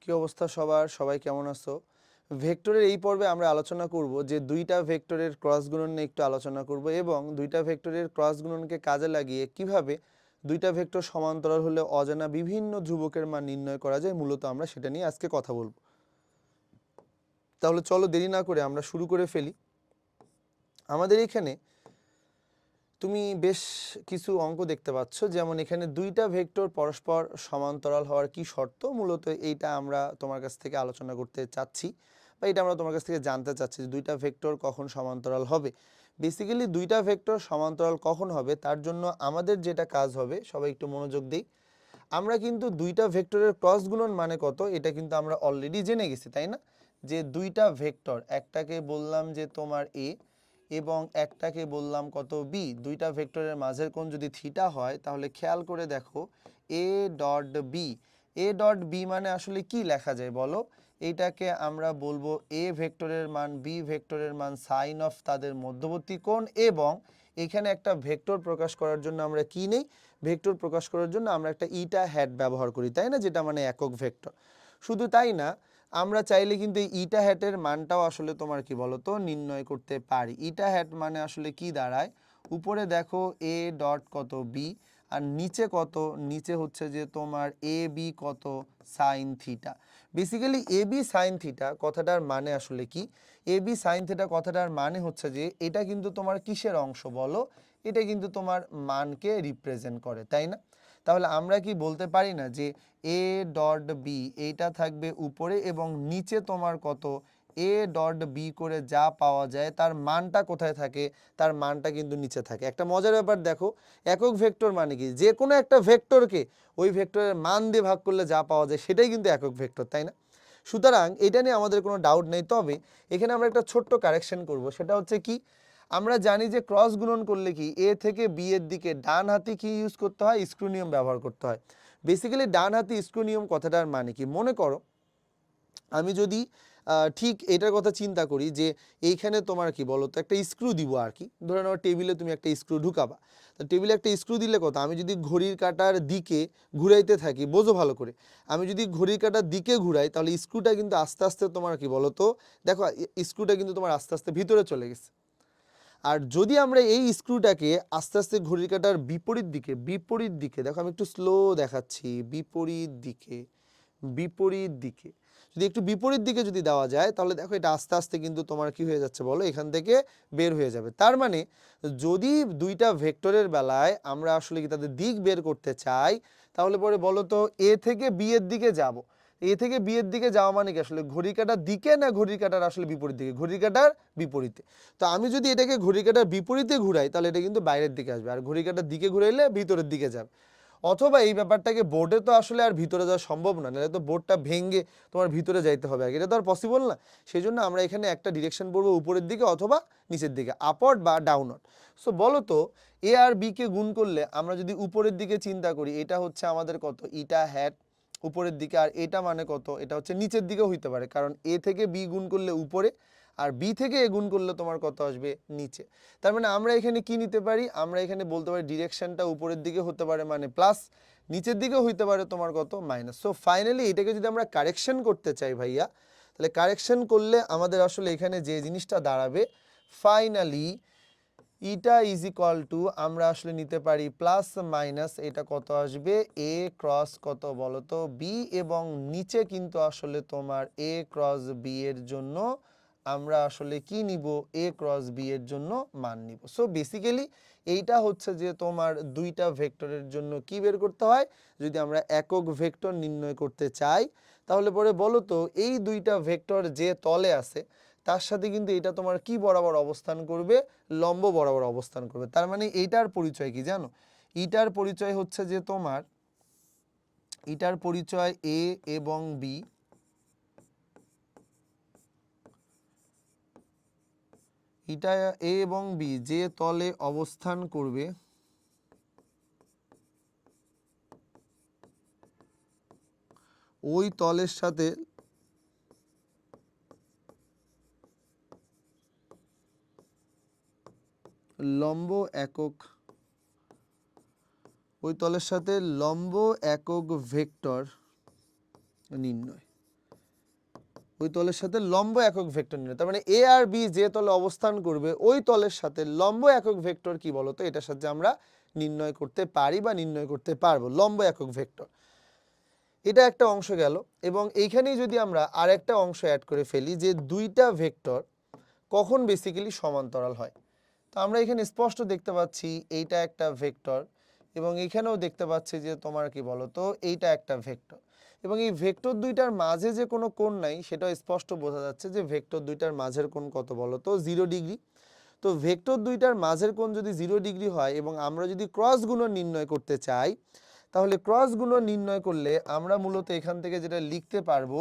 কি অবস্থা সবার? সবাই কেমন আছো? ভেক্টরের এই পর্বে আমরা আলোচনা করব যে দুইটা ভেক্টরের ক্রস গুণন নিয়ে একটু আলোচনা করব এবং দুইটা ভেক্টরের ক্রস গুণনকে কাজে লাগিয়ে কিভাবে দুইটা ভেক্টর সমান্তরাল হলে অজানা বিভিন্ন ধ্রুবকের মান নির্ণয় করা যায়, মূলত আমরা সেটা নিয়ে আজকে কথা বলবো। তাহলে চলো দেরি না করে আমরা শুরু করে ফেলি। আমাদের এখানে তুমি বেশ কিছু অঙ্ক দেখতে পাচ্ছ, যেমন এখানে দুইটা ভেক্টর পরস্পর সমান্তরাল হওয়ার কি শর্ত, মূলত এইটা আমরা তোমার কাছ থেকে আলোচনা করতে চাচ্ছি বা এটা আমরা তোমার কাছ থেকে জানতে চাচ্ছি যে দুইটা ভেক্টর কখন সমান্তরাল হবে। বেসিক্যালি দুইটা ভেক্টর সমান্তরাল কখন হবে তার জন্য আমাদের যেটা কাজ হবে, সবাই একটু মনোযোগ দিই। আমরা কিন্তু দুইটা ভেক্টরের ক্রস গুণন মানে কত এটা কিন্তু আমরা অলরেডি জেনে গেছি, তাই না? যে দুইটা ভেক্টর, একটাকে বললাম যে তোমার এ এবং একটাকে বললাম কত বি, দুইটা ভেক্টরের মাঝের কোণ যদি থিটা হয় তাহলে খেয়াল করে দেখো A dot B. A dot B মানে আসলে কি লেখা যায় বলো? এইটাকে আমরা বলবো এ ভেক্টরের মান বি ভেক্টরের মান সাইন অফ তাদের মধ্যবর্তী কোণ, এবং এখানে একটা ভেক্টর প্রকাশ করার জন্য আমরা কি নেই? ভেক্টর প্রকাশ করার জন্য আমরা একটা ইটা হ্যাট ব্যবহার করি, তাই না? যেটা মানে একক ভেক্টর। শুধু তাই না, আমরা চাইলে কিন্তু এই ইটা হ্যাটের মানটাও আসলে তোমার কি বলতো নির্ণয় করতে পারি। ইটা হ্যাট মানে আসলে কি দাঁড়ায়? উপরে দেখো এ ডট কত বি, আর নিচে কত? নিচে হচ্ছে যে তোমার এ বি কত sine theta. Basically A B sine theta কথাটার মানে আসলে কি? এ বি সাইন থিটা কথাটার মানে হচ্ছে যে এটা কিন্তু তোমার কিসের অংশ বলো? এটা কিন্তু তোমার মানকে রিপ্রেজেন্ট করে, তাই না? তাহলে আমরা কি বলতে পারি না যে এ ডট বি এইটা থাকবে উপরে এবং নিচে তোমার কত এ ডট বি করে যা পাওয়া যায় তার মানটা কোথায় থাকে? তার মানটা কিন্তু নিচে থাকে। একটা মজার ব্যাপার দেখো, একক ভেক্টর মানে কি? যে কোনো একটা ভেক্টরকে ওই ভেক্টরের মান দিয়ে ভাগ করলে যা পাওয়া যায় সেটাই কিন্তু একক ভেক্টর, তাই না? সুতরাং এটা নিয়ে আমাদের কোনো ডাউট নেই। তবে এখানে আমরা একটা ছোট্ট কারেকশন করব, সেটা হচ্ছে কি? আমরা জানি যে ক্রস গুণন করলে কি এ থেকে বি এর দিকে ডান হাতি কি ইউজ করতে হয়? স্ক্রু নিয়ম ব্যবহার করতে হয়। বেসিক্যালি ডান হাতি স্ক্রু নিয়ম কথাটার মানে কি? মনে করো আমি যদি ঠিক এটার কথা চিন্তা করি যে এইখানে তোমার কি বলো তো একটা স্ক্রু দিব আর কি, ধরে নাও টেবিলে তুমি একটা স্ক্রু ঢুকাবা। তো টেবিলে একটা স্ক্রু দিলে কত, আমি যদি ঘড়ির কাঁটার দিকে ঘুরাইতে থাকি, বোঝো ভালো করে, আমি যদি ঘড়ির কাঁটার দিকে ঘুরাই তাহলে স্ক্রুটা কিন্তু আস্তে আস্তে তোমার কি বলো তো, দেখো স্ক্রুটা কিন্তু তোমার আস্তে আস্তে ভিতরে চলে গেছে। আর যদি আমরা এই স্ক্রুটাকে আস্তে আস্তে ঘড়ির কাঁটার বিপরীত দিকে দেখো, আমি একটু স্লো দেখাচ্ছি, বিপরীত দিকে যদি একটু বিপরীত দিকে যদি দেওয়া যায় তাহলে দেখো এটা আস্তে আস্তে কিন্তু তোমার কি হয়ে যাচ্ছে বলো? এখান থেকে বের হয়ে যাবে। তার মানে যদি দুইটা ভেক্টরের বেলায় আমরা আসলে কি তাদের দিক বের করতে চাই, তাহলে পরে বলো তো এ থেকে বি এর দিকে যাব। এ থেকে বি এর দিকে যাওয়া মানে কি আসলে ঘড়ির কাঁটার দিকে না ঘড়ির কাঁটার আসলে বিপরীত দিকে? ঘড়ির কাঁটার বিপরীতে। তো আমি যদি এটাকে ঘড়ির কাঁটার বিপরীতে ঘুরাই তাহলে এটা কিন্তু বাইরের দিকে আসবে, আর ঘড়ির কাঁটার দিকে ঘুরাইলে ভিতরের দিকে যাবে। অথবা এই ব্যাপারটাকে বোর্ডে তো আসলে আর ভিতরে যাওয়া সম্ভব না, নাহলে তো বোর্ডটা ভেঙে তোমার ভিতরে যাইতে হবে আগে, এটা তো আর পসিবল না। সেই জন্য আমরা এখানে একটা ডিরেকশন পড়বো উপরের দিকে অথবা নিচের দিকে, আপওয়ার্ড বা ডাউনওয়ার্ড। সো বলো তো এ আর বি কে গুণ করলে আমরা যদি উপরের দিকে চিন্তা করি, এটা হচ্ছে আমাদের কত ইটা হ্যাট উপরের দিকে, আর এটা মানে কত, এটা হচ্ছে নিচের দিকেও হইতে পারে, কারণ এ থেকে বি গুণ করলে উপরে আর বি থেকে এ গুণ করলে তোমার কত আসবে? নিচে। তার মানে আমরা এখানে কি নিতে পারি? আমরা এখানে বলতে পারি ডিরেকশনটা উপরের দিকে হতে পারে মানে প্লাস, নিচের দিকেও হইতে পারে তোমার কত? মাইনাস। সো ফাইনালি এটাকে যদি আমরা কারেকশন করতে চাই ভাইয়া, তাহলে কারেকশন করলে আমাদের আসলে এখানে যে জিনিসটা দাঁড়াবে, finally eta is equal two আমরা আসলে নিতে পারি প্লাস মাইনাস, এটা কত আসবে? এ ক্রস কত বলো তো? বি, এবং নিচে কিন্তু আসলে তোমার এ ক্রস বি এর জন্য আমরা আসলে কি নিব? এ ক্রস বি এর জন্য মান নিব। সো বেসিক্যালি এইটা হচ্ছে যে তোমার দুইটা ভেক্টরের জন্য কি বের করতে হয় যদি আমরা একক ভেক্টর নির্ণয় করতে চাই। তাহলে পরে বলো তো এই দুইটা ভেক্টর যে তলে আছে তার সাথে কিন্তু এটা তোমার কি বরাবর অবস্থান করবে? লম্ব বরাবর অবস্থান করবে। তার মানে এইটার পরিচয় কি জানো? ইটার পরিচয় হচ্ছে যে তোমার ইটার পরিচয় এ এবং বি, ইটা এ এবং বি যে তলে অবস্থান করবে ওই তলের সাথে লম্ব একক, ওই তলের সাথে লম্ব একক ভেক্টর নির্ণয়। ওই তলের সাথে লম্ব একক ভেক্টর নির্ণয়। তার মানে এ আর বি যে তলে অবস্থান করবে ওই তলের সাথে লম্ব একক ভেক্টর কি বলতো, এটার সাথে আমরা নির্ণয় করতে পারি বা নির্ণয় করতে পারবো লম্ব একক ভেক্টর। এটা একটা অংশ গেল। এবং এইখানেই যদি আমরা আরেকটা অংশ অ্যাড করে ফেলি যে দুইটা ভেক্টর কখন বেসিক্যালি সমান্তরাল হয়। তো আমরা এখানে স্পষ্ট দেখতে পাচ্ছি এইটা একটা ভেক্টর এবং এখানেও দেখতে পাচ্ছি যে তোমার কি বলতো এইটা একটা ভেক্টর, এবং এই ভেক্টর দুইটার মাঝে যে কোনো কোণ নাই সেটা স্পষ্ট বোঝা যাচ্ছে যে ভেক্টর দুইটার মাঝের কোণ কত বলতো 0 ডিগ্রি। তো ভেক্টর দুইটার মাঝের কোণ যদি 0 ডিগ্রি হয় এবং আমরা যদি ক্রস গুণন নির্ণয় করতে চাই, তাহলে ক্রস গুণন নির্ণয় করলে আমরা মূলত এখান থেকে যেটা লিখতে পারবো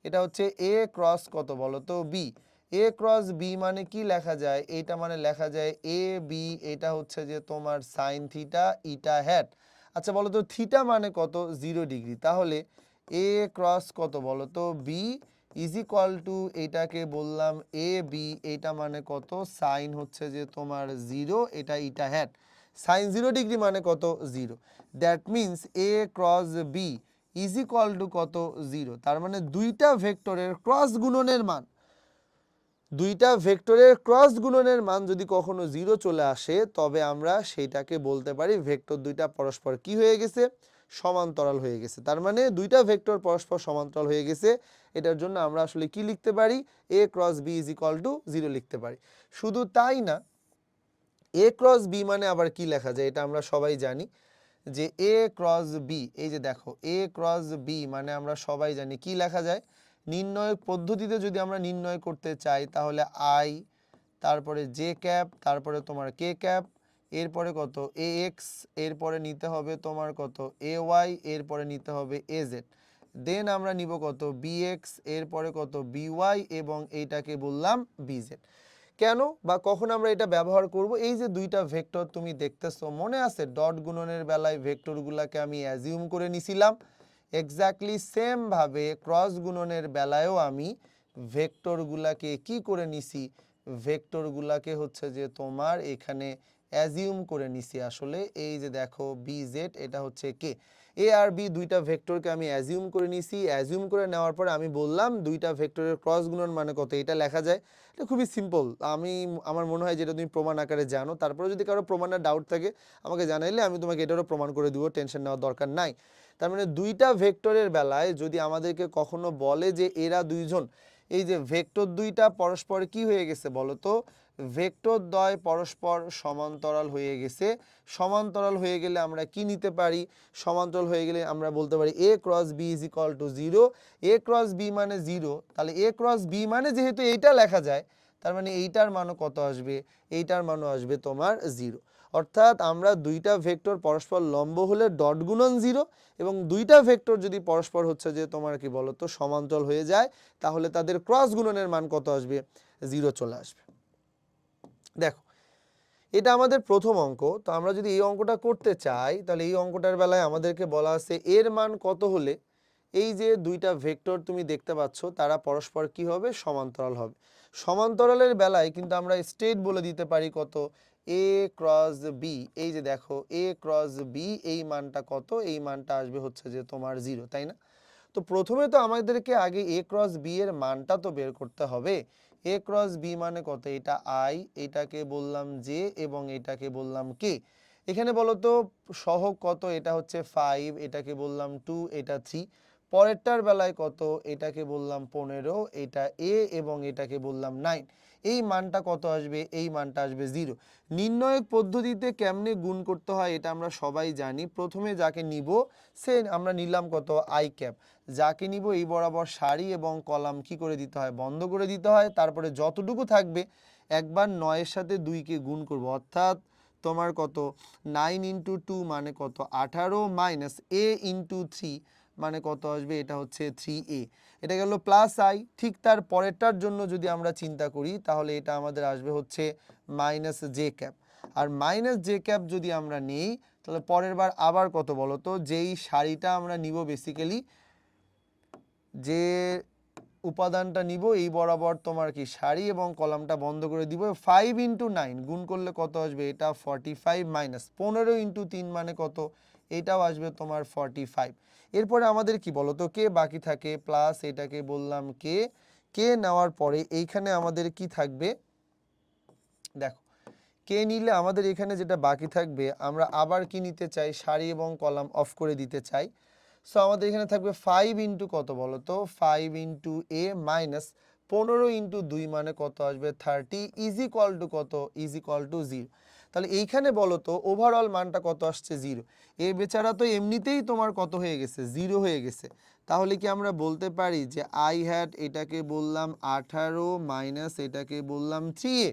এটা হচ্ছে এ ক্রস কত বলতো বি। এ ক্রস বি মানে কি লেখা যায়, এইটা মানে লেখা যায় এ বি, এটা হচ্ছে যে তোমার সাইন থিটা ইটা হ্যাট। আচ্ছা বলো তো থিটা মানে কত 0 ডিগ্রি, তাহলে এ ক্রস কত বলতো বি ইজ ইকুয়াল টু এটাকে বললাম এ বি, এটা মানে কত সাইন হচ্ছে যে তোমার 0, এটা ইটা হ্যাট, সাইন 0 ডিগ্রি মানে কত 0। That means A cross B is equal to কত 0। তার মানে দুইটা ভেক্টরের ক্রস গুণনের মান, দুইটা ভেক্টরের ক্রস গুণনের মান যদি কখনো 0 চলে আসে তবে আমরা সেইটাকে বলতে পারি ভেক্টর দুইটা পরস্পর কি হয়ে গেছে, সমান্তরাল হয়ে গেছে। তার মানে দুইটা ভেক্টর পরস্পর সমান্তরাল হয়ে গেছে, এটার জন্য আমরা আসলে কি লিখতে পারি, A cross B is equal to 0 লিখতে পারি। শুধু তাই না, এ ক্রস বি মানে আবার কি লেখা যায় এটা আমরা সবাই জানি যে এ ক্রস বি, এই যে দেখো এ ক্রস বি মানে আমরা সবাই জানি কি লেখা যায়, নির্ণয়ক পদ্ধতিতে যদি আমরা নির্ণয় করতে চাই তাহলে আই, তারপরে জে ক্যাপ, তারপরে তোমার কে ক্যাপ, এরপরে কত এ এক্স, এরপরে নিতে হবে তোমার কত এ ওয়াই, এরপরে নিতে হবে এ জেড, দেন আমরা নিব কত বি এক্স, এরপরে কত বি ওয়াই, এবং এইটাকে বললাম বি জেড। কেন বা কখন আমরা এটা ব্যবহার করব, এই যে দুইটা ভেক্টর তুমি দেখতেছো মনে আছে ডট গুণনের বেলায় ভেক্টরগুলোকে আমি অ্যাজিউম করে নিছিলাম, এক্স্যাক্টলি সেম ভাবে ক্রস গুণনের বেলায়ও আমি ভেক্টরগুলাকে কি করে নিছি, ভেক্টরগুলাকে হচ্ছে যে তোমার এখানে অ্যাজিউম করে নিছি। আসলে এই যে দেখো বি জেড এটা হচ্ছে কে, এ আর বি দুইটা ভেক্টরকে আমি অ্যাজিউম করে নিছি, অ্যাজিউম করে নেওয়ার পরে আমি বললাম দুইটা ভেক্টরের ক্রস গুণন মানে কত এটা লেখা যায়। এটা খুবই সিম্পল, আমার মনে হয় যেটা তুমি প্রমাণ আকারে জানো, তারপরে যদি কারো প্রমাণের ডাউট থাকে আমাকে জানাইলে আমি তোমাকে এটারও প্রমাণ করে দিব, টেনশন নেওয়ার দরকার নাই। তার মানে দুইটা ভেক্টরের বেলায় যদি আমাদেরকে কখনো বলে যে এরা দুইজন, এই যে ভেক্টর দুইটা পরস্পর কি হয়ে গেছে বলো তো, ভেক্টর দ্বয় পরস্পর সমান্তরাল হয়ে গেছে। সমান্তরাল হয়ে গেলে আমরা কি নিতে পারি, সমান্তরাল হয়ে গেলে আমরা বলতে পারি A cross B is equal to 0। A cross B মানে 0, তাহলে এ ক্রস বি মানে যেহেতু এইটা লেখা যায় তার মানে এইটার মানও কত আসবে, এইটার মানও আসবে তোমার 0। অর্থাৎ আমরা দুইটা ভেক্টর পরস্পর লম্ব হলে ডট গুণন 0, এবং দুইটা ভেক্টর যদি পরস্পর হচ্ছে যে তোমার কি বলতো সমান্তরাল হয়ে যায় তাহলে তাদের ক্রস গুণনের মান কত আসবে, 0 চলে আসবে। দেখো এটা আমাদের প্রথম অঙ্ক। তো আমরা যদি এই অঙ্কটা করতে চাই তাহলে এই অঙ্কটার বেলায় আমাদেরকে বলা আছে এর মান কত হলে এই যে দুইটা ভেক্টর তুমি দেখতে পাচ্ছ তারা পরস্পর কি হবে, সমান্তরাল হবে। সমান্তরালের বেলায় কিন্তু আমরা স্ট্রেট বলে দিতে পারি কত, এ ক্রস বি, এই যে দেখো এ ক্রস বি এই মানটা কত, এই মানটা আসবে হচ্ছে যে তোমার 0, তাই না? তো প্রথমে তো আমাদেরকে আগে এ ক্রস বি এর মানটা তো বের করতে হবে। এ ক্রস বি মানে কত, এটা আই, এটাকে বললাম জে, এবং এটাকে বললাম কে। এখানে বলো তো সহগ কত, এটা হচ্ছে 5, এটাকে বললাম 2, এটা 3। পরেরটার বেলায় কত, এটাকে বললাম 15, এটা এ, এবং এটাকে বললাম 9। এই মানটা কত আসবে, এই মানটা আসবে 0। নির্ণয়ক পদ্ধতিতে কেমনে গুণ করতে হয় এটা আমরা সবাই জানি। প্রথমে যাকে নিব সে আমরা নিলাম কত আই ক্যাপ, যাকে নিব এই বরাবর সারি এবং কলাম কি করে দিতে হয়, বন্ধ করে দিতে হয়। তারপরে যতটুকু থাকবে একবার 9-এর সাথে 2কে গুণ করব, অর্থাৎ তোমার কত 9 ইন্টু 2 মানে কত 18, মাইনাস এ ইন্টু 3 মানে কত আসবে, এটা হচ্ছে 3a। এটা গেল প্লাস আই। ঠিক তার পরেরটার জন্য যদি আমরা চিন্তা করি তাহলে এটা আমাদের আসবে হচ্ছে মাইনাস জে ক্যাপ। আর মাইনাস জে ক্যাপ যদি আমরা নিই তাহলে পরের বার আবার কত বলো তো, যেই সারিটা আমরা নিব বেসিক্যালি যে উপাদানটা নিব এই বরাবর তোমার কি সারি এবং কলামটা বন্ধ করে দিব, 5 ইন্টু 9 গুণ করলে কত আসবে, এটা 45, মাইনাস 15 ইন্টু 3 মানে কত, এটাও আসবে তোমার 45। এরপরে আমাদের কি বলতো কে বাকি থাকে, প্লাস এটাকে বললাম কে, কে নেওয়ার পরে এইখানে আমাদের কি থাকবে, দেখো কে নিলে আমাদের এখানে যেটা বাকি থাকবে, আমরা আবার কি নিতে চাই, সারি এবং কলাম অফ করে দিতে চাই। সো আমাদের এখানে থাকবে 5 ইন্টু কত বলো তো, 5 ইন্টু এ মাইনাস 15 ইন্টু 2 মানে কত আসবে 30 ইজ ইকুয়াল টু কত, ইজ ইকুয়াল টু 0। তাহলে এইখানে বলো তো ওভারঅল মানটা কত আসছে 0। এ বেচারা তো এমনিতেই তোমার কত হয়ে গেছে, 0 হয়ে গেছে। তাহলে কি আমরা বলতে পারি যে আই হ্যাড এটাকে বললাম 18 মাইনাস এটাকে বললাম 3a,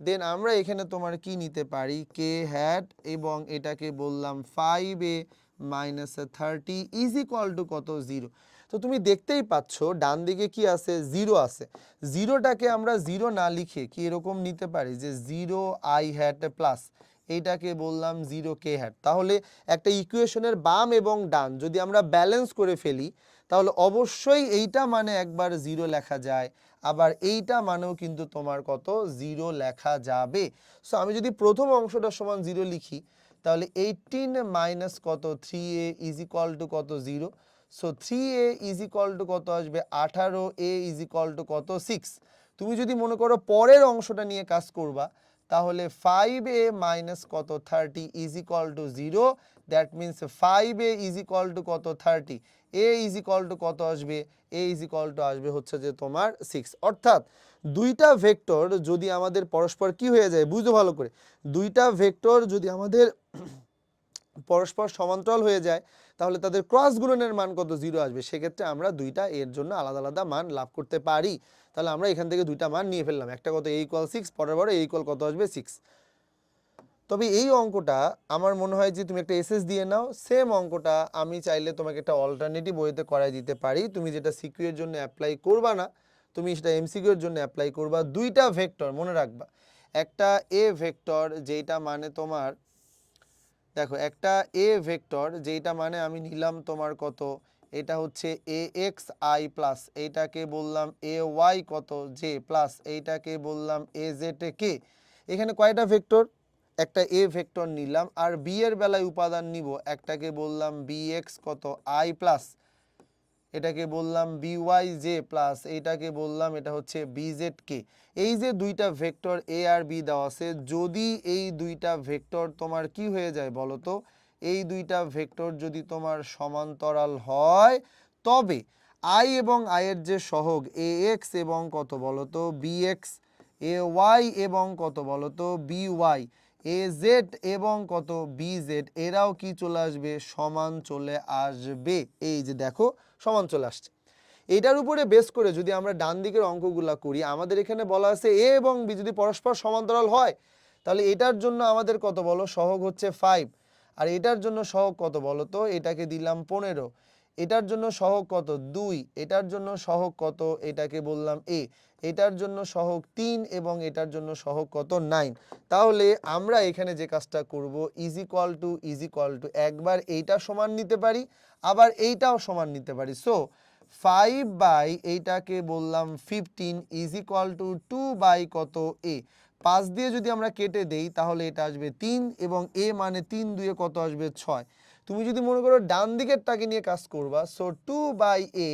দেন আমরা এখানে তোমার কি নিতে পারি, কে হ্যাড এবং এটাকে বললাম 5a minus 30 is equal to কত 0। তো তুমি দেখতেই পাচ্ছ ডান দিকে কি আছে, 0 আছে। 0টাকে আমরা 0 না লিখে কি এরকম নিতে পারি যে 0 আই হ্যাড প্লাস এইটাকে বললাম 0 কে হ্যাড। তাহলে একটা ইকুয়েশনের বাম এবং ডান যদি আমরা ব্যালেন্স করে ফেলি তাহলে অবশ্যই এইটা মানে একবার 0 লেখা যায়, আবার এইটা মানেও কিন্তু তোমার কত 0 লেখা যাবে। সো আমি যদি প্রথম অংশটা সমান 0 লিখি তাহলে 18 মাইনাস কত 3a ইজ ইকুয়াল টু কত 0। So 3a is equal to কত আসবে 18, a ইজ ইকুয়াল টু কত 6। তুমি যদি মনে করো পরের অংশটা নিয়ে কাজ করবা তাহলে 5a মাইনাস কত 30 is equal to 0, that means 5a is equal to কত 30, a ইজ ইকুয়াল টু কত আসবে, a ইজ ইকুয়াল টু আসবে হচ্ছে যে তোমার 6। অর্থাৎ দুইটা ভেক্টর যদি আমাদের পরস্পর কি হয়ে যায় বুঝতে ভালো করে, দুইটা ভেক্টর যদি আমাদের পরস্পর সমান্তরাল হয়ে যায় তাহলে তাদের ক্রস গুণনের মান কত 0 আসবে। সেক্ষেত্রে আমরা দুইটা এর জন্য আলাদা আলাদা মান লাভ করতে পারি। তাহলে আমরা এখান থেকে দুইটা মান নিয়ে ফেললাম, একটা কত a ইকুয়াল 6, পরের বারে a ইকুয়াল কত আসবে 6। তবে এই অঙ্কটা আমার মনে হয় যে তুমি একটা এসএস দিয়ে নাও, সেম অঙ্কটা আমি চাইলে তোমাকে একটা অল্টারনেটিভ ওয়েতে করাই দিতে পারি। তুমি যেটা সিকিউ এর জন্য অ্যাপ্লাই করবা না, তুমি সেটা এমসিকিউ এর জন্য অ্যাপ্লাই করবা। দুইটা ভেক্টর মনে রাখবা, একটা এ ভেক্টর যেটা মানে তোমার, দেখো একটা এ ভেক্টর যেটা মানে আমি নিলাম তোমার কত, এটা হচ্ছে এ এক্স আই প্লাস এইটাকে বললাম এ ওয়াই কত জে প্লাস এইটাকে বললাম এ জেড কে। এখানে কয়টা ভেক্টর, একটা এ ভেক্টর নিলাম, আর বি এর বেলায় উপাদান নিব, একটাকে বললাম বি এক্স কত আই প্লাস এটাকে বললাম বিওয়াই জে প্লাস এইটাকে বললাম এটা হচ্ছে বিজেড কে। এই যে দুইটা ভেক্টর এ আর বি দেওয়া আছে, যদি এই দুইটা ভেক্টর তোমার কি হয়ে যায় বলো তো, এই দুইটা ভেক্টর যদি তোমার সমান্তরাল হয় তবে আই এবং আই এর যে সহগ এ এক্স এবং কত বলো তো বি এক্স, এ ওয়াই এবং কত বলো তো বি ওয়াই, এ জেড এবং কত বি জেড, এরাও কি চলে আসবে, সমান চলে আসবে। এই যে দেখো সমান চলে আসছে। এটার উপরে বেস করে যদি আমরা ডান দিকের অঙ্কগুলা করি, আমাদের এখানে বলা আছে এ এবং বি যদি পরস্পর সমান্তরাল হয় তাহলে এটার জন্য আমাদের কত বলো সহগ হচ্ছে 5, আর এটার জন্য সহগ কত বলো তো, এটাকে দিলাম 15, এটার জন্য সহগ কত 2, এটার জন্য সহগ কত এটাকে বললাম এ, এটার জন্য সহগ 3 এবং এটার জন্য সহগ কত 9। তাহলে আমরা এখানে যে কাজটা করব ইজ ইকুয়াল টু একবার এইটা সমান নিতে পারি, আবার এইটাও সমান নিতে পারি। সো 5 বাই এইটাকে বললাম 15 ইজ ইকুয়াল টু 2 বাই কত এ। 5 দিয়ে যদি আমরা কেটে দেই তাহলে এটা আসবে 3 এবং এ মানে 3 দুয়ে কত আসবে 6। তুমি যদি মনে করো ডান দিকেরটাকে নিয়ে কাজ করবা, so 2 by A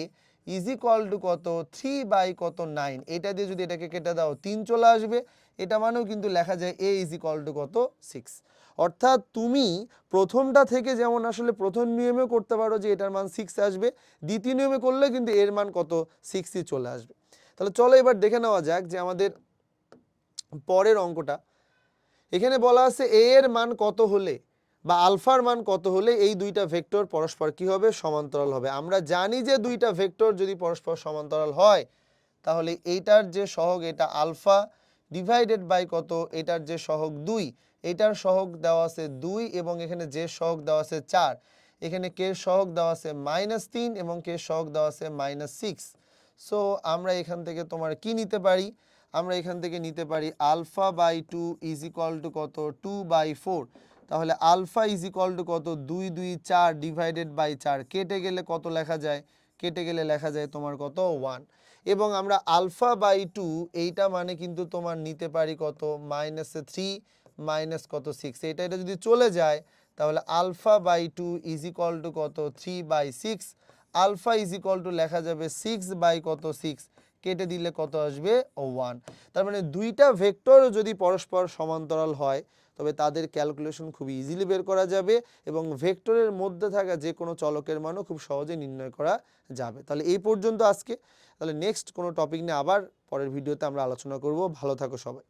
is equal to কত 3 বাই কত 9, এটা দিয়ে যদি এটাকে কেটে দাও 3 চলে আসবে। এটা মানেও কিন্তু লেখা যায় এ ইজ ইকুয়াল টু কত 6। অর্থাৎ তুমি প্রথমটা থেকে যেমন আসলে প্রথম নিয়মেও করতে পারো যে এটার মান 6 আসবে, দ্বিতীয় নিয়মে করলে কিন্তু এর মান কত 6ই চলে আসবে। তাহলে চলো এবার দেখে নেওয়া যাক যে আমাদের পরের অঙ্কটা। এখানে বলা আছে এ এর মান কত হলে বা আলফার মান কত হলে এই দুইটা ভেক্টর পরস্পর কি হবে, সমান্তরাল হবে। আমরা জানি যে দুইটা ভেক্টর যদি পরস্পর সমান্তরাল হয় তাহলে এইটার যে সহগ এটা আলফা ডিভাইডেড বাই কত, এটার যে সহগ 2, এটার সহগ দেওয়া আছে 2 এবং এখানে যে সহগ দেওয়া আছে 4, এখানে কে সহগ দেওয়া আছে -3 এবং কে সহগ দেওয়া আছে -6। সো আমরা এখান থেকে তোমার কি নিতে পারি, আমরা এখান থেকে নিতে পারি alpha by 2 is equal to কত 2 বাই 4। তাহলে আলফা ইজ ইকুয়াল টু কত 2 2 4 ডিভাইডেড বাই 4, কেটে গেলে কত লেখা যায়, কেটে গেলে লেখা যায় তোমার কত 1। এবং আমরা আলফা বাই 2 এইটা মানে কিন্তু তোমার নিতে পারি কত -3 মাইনাস কত 6, এটা যদি চলে যায় তাহলে alpha by 2 is equal to কত 3 by 6, alpha is equal to লেখা যাবে 6 বাই কত 6, কেটে দিলে কত আসবে 1। তার মানে দুইটা ভেক্টর যদি পরস্পর সমান্তরাল হয় তবে তাদের ক্যালকুলেশন খুব ইজিলি বের করা যাবে এবং ভেক্টরের মধ্যে থাকা যে কোনো চলকের মানও খুব সহজে নির্ণয় করা যাবে। তাহলে এই পর্যন্ত আজকে। তাহলে নেক্সট কোনো টপিক নিয়ে আবার পরের ভিডিওতে আমরা আলোচনা করব। ভালো থাকো সবাই।